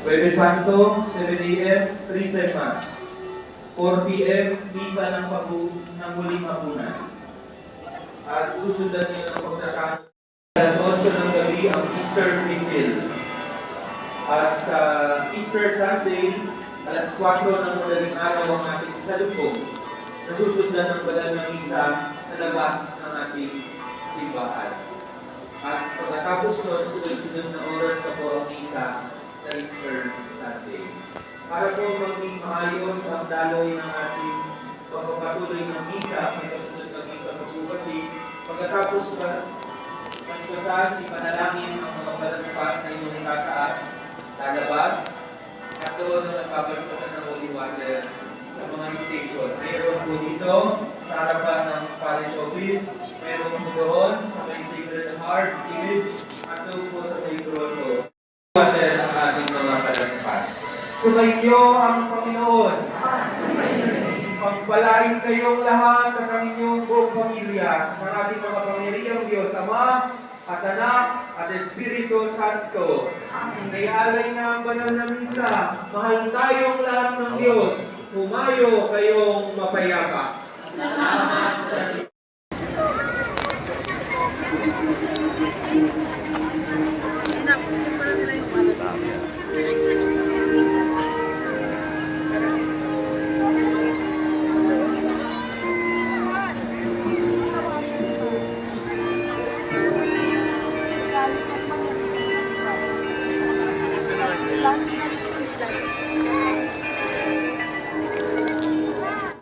Huwebes Santo, 7 a.m., Trisem Mass. 4 p.m., Misa ng muling hapunan. At susundan nyo ng pagkakaroon. Alas 8 ng gabi ang Easter Vigil. At sa Easter Sunday, alas 4 ng madaling araw ang ating salubong. Nasusundan ng banal na misa sa labas ng ating simbahan. At pagkatapos nun, sunod-sunod na oras na po ang misa sa Easter Sunday. Para po maging maayos ang daloy ng ating pagpapatuloy ng misa, may kasunod na misa pagpupasi, pagkatapos paspasan, ipanalangin ang mga palaspas na inyong itataas, lalabas, at doon na nagpapaspasan ng holy water sa mga station. Mayroon po dito sa harapan ng parish office, mayroon po doon sa may Sacred Heart image, at doon po sa may grotto. Water ang ating mga palaspas. Sumainyo ang Panginoon. Pagpalain kayong lahat at ang inyong buong pamilya ng ating mga pamilyang Diyos, Ama at Anak at Espiritu Santo. Naialay na ang banal na misa. Mahal tayong lahat ng Diyos. Humayo kayong mapayapa. Salamat sa Diyos.